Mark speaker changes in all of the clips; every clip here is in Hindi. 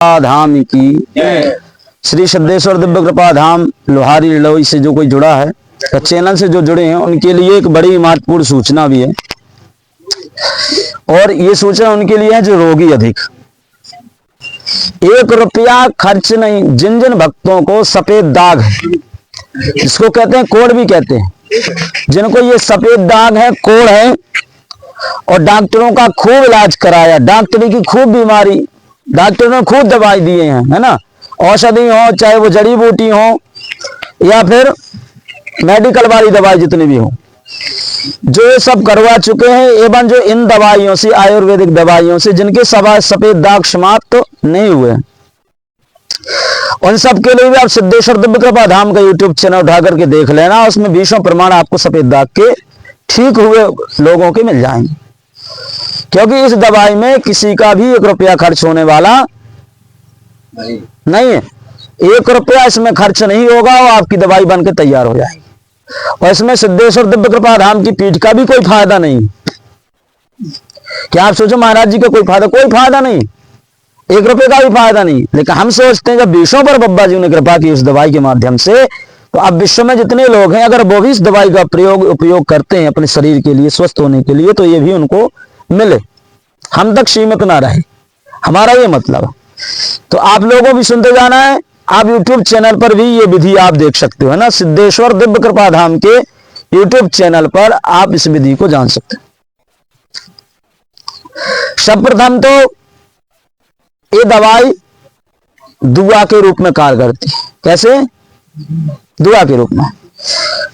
Speaker 1: धाम की श्री सिद्धेश्वर दिव्य कृपा धाम लोहारी लड़ोई से जो कोई जुड़ा है या चैनल से जो जुड़े हैं उनके लिए एक बड़ी महत्वपूर्ण सूचना भी है। और ये सूचना उनके लिए है जो रोगी अधिक। 1 रुपया खर्च नहीं। जिन जिन भक्तों को सफेद दाग है, जिसको कहते हैं कोढ़ भी कहते हैं, जिनको ये सफेद दाग है, कोढ़ है, और डॉक्टरों का खूब इलाज कराया, डॉक्टरी की खूब बीमारी, डॉक्टरों ने खूब दवाई दिए हैं, है ना, औषधि हो, चाहे वो जड़ी बूटी हो या फिर मेडिकल वाली दवाई जितनी भी हो, जो ये सब करवा चुके हैं, एवं जो इन दवाइयों से, आयुर्वेदिक दवाइयों से जिनके सफेद दाग समाप्त तो नहीं हुए, उन सब के लिए भी आप सिद्धेश्वर दिव्य कृपा धाम का यूट्यूब चैनल उठा करके देख लेना। उसमें 20 प्रमाण आपको सफेद दाग के ठीक हुए लोगों के मिल जाएंगे, क्योंकि इस दवाई में किसी का भी 1 रुपया खर्च होने वाला नहीं है। 1 रुपया इसमें खर्च नहीं होगा और आपकी दवाई बन के तैयार हो जाएगी। और इसमें सिद्धेश्वर दिव्य कृपा धाम की पीठ का भी कोई फायदा नहीं। क्या आप सोचो महाराज जी का कोई फायदा नहीं, 1 रुपये का भी फायदा नहीं। लेकिन हम सोचते हैं जब विश्वों पर बब्बा जी ने कृपा की उस दवाई के माध्यम से, तो अब विश्व में जितने लोग हैं अगर वो भी इस दवाई का उपयोग करते हैं अपने शरीर के लिए, स्वस्थ होने के लिए, तो ये भी उनको मिले, हम तक सीमित ना रहे, हमारा ये मतलब है। तो आप लोगों भी सुनते जाना है। आप YouTube चैनल पर भी ये विधि आप देख सकते हो, है ना, सिद्धेश्वर दिव्य कृपा धाम के YouTube चैनल पर आप इस विधि को जान सकते हो। सर्वप्रथम तो ये दवाई दुआ के रूप में कार्य करती है। कैसे? दुआ के रूप में।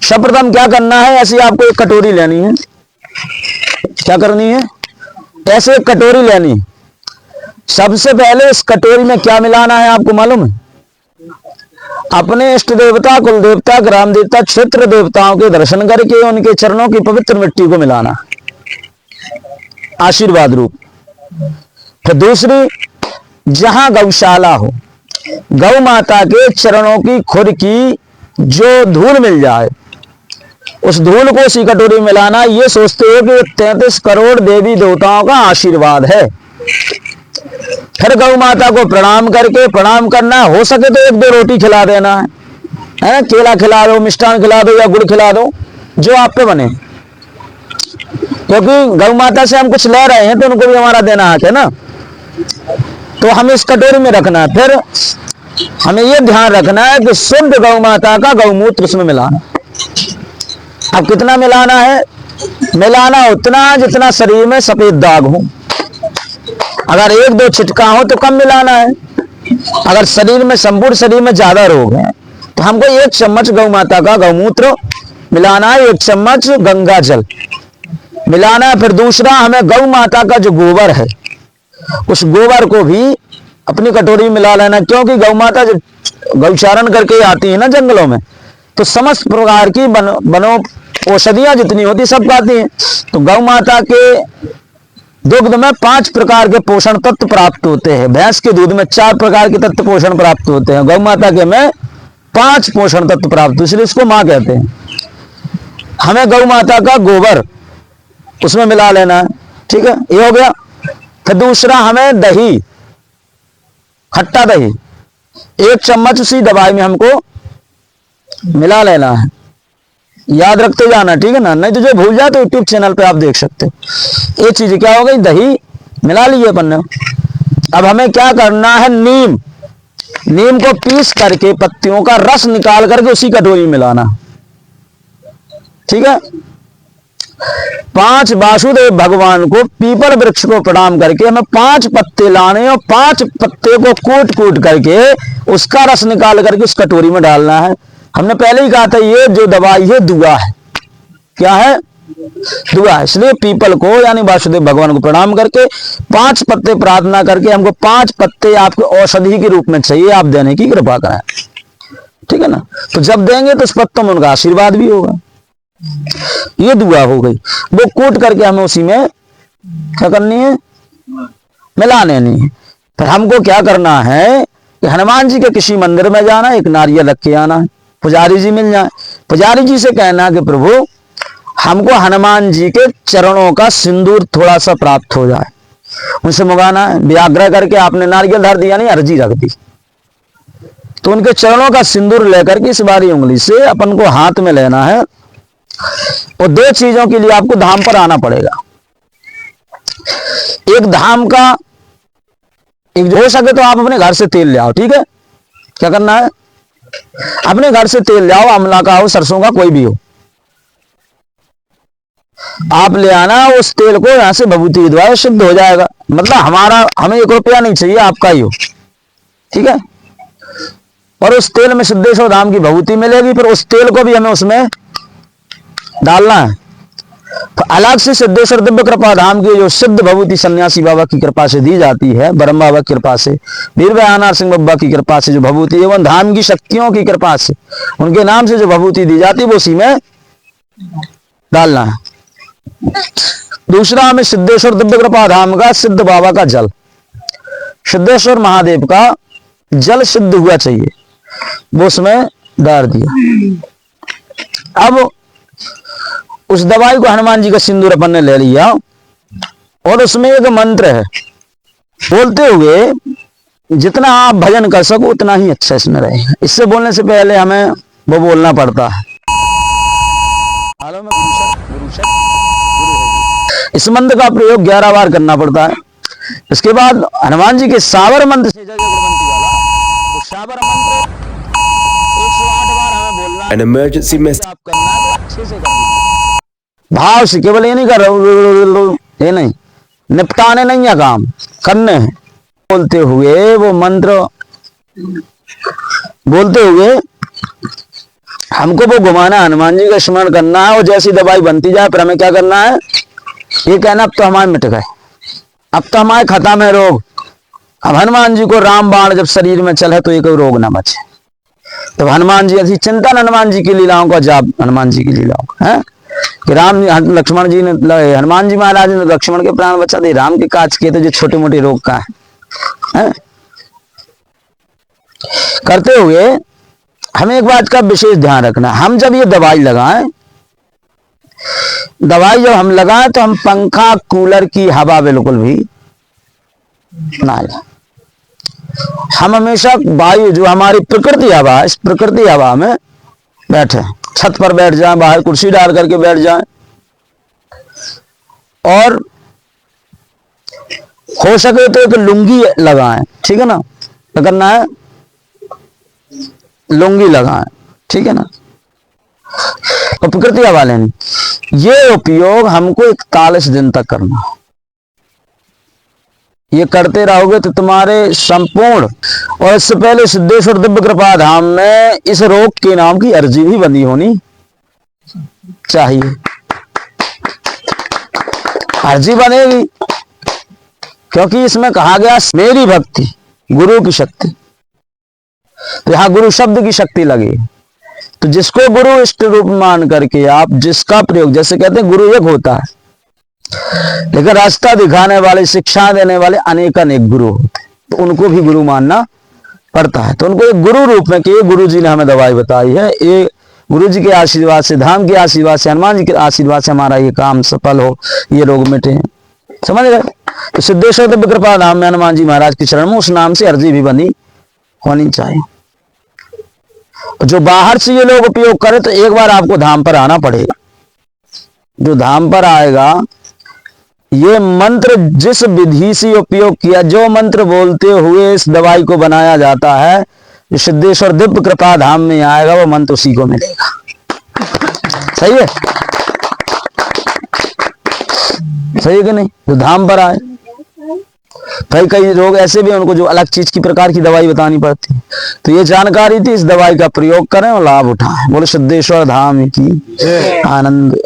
Speaker 1: सर्वप्रथम क्या करना है, ऐसी आपको एक कटोरी लेनी है। क्या करनी है? ऐसे एक कटोरी लेनी है। सबसे पहले इस कटोरी में क्या मिलाना है आपको मालूम है? अपने इष्ट देवता, कुल देवता, ग्राम देवता, क्षेत्र देवताओं के दर्शन करके उनके चरणों की पवित्र मिट्टी को मिलाना, आशीर्वाद रूप। फिर दूसरी, जहां गौशाला हो, गौ माता के चरणों की खुर की जो धूल मिल जाए, उस धूल को उसी कटोरी में मिलाना। ये सोचते हो कि 33 करोड़ देवी देवताओं का आशीर्वाद है। फिर गौ माता को प्रणाम करके, प्रणाम करना हो सके तो 1-2 रोटी खिला देना है, केला खिला दो, मिष्ठान खिला दो या गुड़ खिला दो, जो आप पे बने, क्योंकि गौ माता से हम कुछ ले रहे हैं तो उनको भी हमारा देना है ना। तो हमें इस कटोरी में रखना है। फिर हमें यह ध्यान रखना है कि शुद्ध गौ माता का गौमूत्र उसमें मिलाना। अब कितना मिलाना है? मिलाना उतना जितना शरीर में सफेद दाग हो। अगर 1-2 छिटका हो तो कम मिलाना है। अगर शरीर में, संपूर्ण शरीर में ज्यादा रोग है तो हमको 1 चम्मच गौ माता का गौमूत्र मिलाना है, 1 चम्मच गंगा जल मिलाना है। फिर दूसरा, हमें गौ माता का जो गोबर है, उस गोबर को भी अपनी कटोरी में मिला लेना, क्योंकि गौ माता जब गौचारण करके आती है ना जंगलों में, तो समस्त प्रकार की बनो औषधियां जितनी होती सब खाती हैं। तो गौ माता के दुग्ध में 5 प्रकार के पोषण तत्व प्राप्त होते हैं। भैंस के दूध में 4 प्रकार के तत्व पोषण प्राप्त होते हैं। गौ माता के में 5 पोषण तत्व प्राप्त, इसलिए इसको मां कहते हैं। हमें गौ माता का गोबर उसमें मिला लेना है, ठीक है, ये हो गया। फिर दूसरा, हमें दही, खट्टा दही 1 चम्मच उसी दवाई में हमको मिला लेना है। याद रखते जाना, ठीक है ना, नहीं तो जो भूल जाए तो यूट्यूब चैनल पे आप देख सकते हो। ये चीज क्या हो गई? दही मिला लिए अपन ने। अब हमें क्या करना है? नीम को पीस करके पत्तियों का रस निकाल करके उसी कटोरी में मिलाना, ठीक है। 5 वासुदेव भगवान को, पीपल वृक्ष को प्रणाम करके हमें 5 पत्ते लाने और 5 पत्ते को कूट करके उसका रस निकाल करके उस कटोरी में डालना है। हमने पहले ही कहा था ये जो दवाई है दुआ है। क्या है? दुआ है। इसलिए पीपल को यानी वासुदेव भगवान को प्रणाम करके 5 पत्ते प्रार्थना करके, हमको 5 पत्ते आपके औषधि के रूप में चाहिए, आप देने की कृपा करें, ठीक है ना। तो जब देंगे तो उस पत्तों में उनका आशीर्वाद भी होगा। ये दुआ हो गई। वो कूट करके हमें उसी में क्या करनी है? मिला लेनी है। फिर हमको क्या करना है कि हनुमान जी के किसी मंदिर में जाना, एक नारियल रख के आना है, पुजारी जी मिल जाए, पुजारी जी से कहना कि प्रभु हमको हनुमान जी के चरणों का सिंदूर थोड़ा सा प्राप्त हो जाए, उनसे मंगाना है। व्याग्रह करके आपने नारियल धर दिया, नहीं अर्जी रख दी, तो उनके चरणों का सिंदूर लेकर के इस बारी उंगली से अपन को हाथ में लेना है। और दो चीजों के लिए आपको धाम पर आना पड़ेगा। एक धाम का, एक हो सके तो आप अपने घर से तेल ले आओ, ठीक है। क्या करना है, अपने घर से तेल ले आओ, आंवला का हो, सरसों का, कोई भी हो, आप ले आना। उस तेल को यहां से भभूति के द्वारा शुद्ध हो जाएगा। मतलब हमें 1 रुपया नहीं चाहिए, आपका ही हो, ठीक है। और उस तेल में सिद्धेश्वर धाम की भभूति मिलेगी, फिर उस तेल को भी हमें उसमें डालना है। तो अलग से सिद्धेश्वर दिव्य कृपा धाम की जो सिद्ध भभूति सन्यासी बाबा की कृपा से दी जाती है, ब्रह्म बाबा की कृपा से, वीर बयानार सिंह बाबा की कृपा से जो भभूति एवं धाम की शक्तियों की कृपा से उनके नाम से जो भभूति दी जाती है वो उसी में डालना है। दूसरा, हमें सिद्धेश्वर दिव्य कृपा धाम का सिद्ध बाबा का जल, सिद्धेश्वर महादेव का जल सिद्ध हुआ चाहिए, वो उसमें डाल दिया। अब उस दवाई को हनुमान जी का सिंदूर अपन ने ले लिया और उसमें एक मंत्र है, बोलते हुए जितना आप भजन कर सको उतना ही अच्छा इसमें रहे। इससे बोलने से पहले हमें वो बोलना पड़ता है, इस मंत्र का प्रयोग 11 बार करना पड़ता है। इसके बाद हनुमान जी के सावर मंत्र से जय गुणवंती वाला, तो सावर मंत्र 108 बार हमें बोलना।
Speaker 2: An emergency message.
Speaker 1: आप करना है तो अच्छे से करना, भाव से, केवल ये नहीं कर रहा, ये नहीं, निपटाने नहीं है काम, करने हैं। बोलते हुए वो मंत्र बोलते हुए हमको वो घुमाना, हनुमान जी का स्मरण करना है। और जैसी दवाई बनती जाए फिर हमें क्या करना है, ये कहना अब तो हमारे मिट गए, अब तो हमारे खत्म है रोग। अब हनुमान जी को राम बाण जब शरीर में चले तो ये कोई रोग ना बचे। तो हनुमान जी ऐसी चिंतन, हनुमान जी की लीलाओं का जाप, हनुमान जी की लीलाओं का है कि लक्ष्मण जी ने, हनुमान जी महाराज ने लक्ष्मण के प्राण बचा दिए, राम के काज किए, तो जो छोटे मोटे रोग का है। करते हुए हमें एक बात का विशेष ध्यान रखना, हम जब ये दवाई लगाएं, दवाई जब हम लगाएं तो हम पंखा कूलर की हवा बिल्कुल भी ना लें। हम हमेशा वायु जो हमारी प्रकृति हवा है, इस प्रकृति हवा में बैठे, छत पर बैठ जाएं, बाहर कुर्सी डाल करके बैठ जाएं, और हो सके तो एक लुंगी लगाएं, ठीक है ना। क्या करना है, लुंगी लगाएं, ठीक है ना। तो प्रकृति हवा लेनी, ये उपयोग हमको 41 दिन तक करना। ये करते रहोगे तो तुम्हारे संपूर्ण, और इससे पहले सिद्धेश्वर दिव्य कृपा धाम में इस रोग के नाम की अर्जी भी बंदी होनी चाहिए, अर्जी बनेगी, क्योंकि इसमें कहा गया मेरी भक्ति गुरु की शक्ति। तो यहां गुरु शब्द की शक्ति लगी, तो जिसको गुरु इष्ट रूप मान करके आप जिसका प्रयोग, जैसे कहते हैं गुरु एक होता है, लेकिन रास्ता दिखाने वाले, शिक्षा देने वाले अनेक गुरु होते हैं, तो उनको भी गुरु मानना पड़ता है। तो उनको एक गुरु रूप में कि गुरु जी ने हमें दवाई बताई है, ये गुरु जी के आशीर्वाद से, धाम के आशीर्वाद से, हनुमान जी के आशीर्वाद से हमारा ये काम सफल हो, ये रोग मिटे, समझ गए। तो सिद्धेश्वर दिव्य कृपा धाम में हनुमान जी महाराज के चरण में उस नाम से अर्जी भी बनी होनी चाहिए। जो बाहर से ये लोग उपयोग करें तो एक बार आपको धाम पर आना पड़ेगा। जो धाम पर आएगा, ये मंत्र जिस विधि से उपयोग किया, जो मंत्र बोलते हुए इस दवाई को बनाया जाता है, जो सिद्धेश्वर दिव्य कृपा धाम में आएगा वो मंत्र उसी को मिलेगा। सही है, सही है कि नहीं। जो धाम पर आए, भाई कई लोग ऐसे भी उनको जो अलग चीज की प्रकार की दवाई बतानी पड़ती है, तो ये जानकारी थी, इस दवाई का प्रयोग करें और लाभ उठाएं। बोले सिद्धेश्वर धाम की आनंद।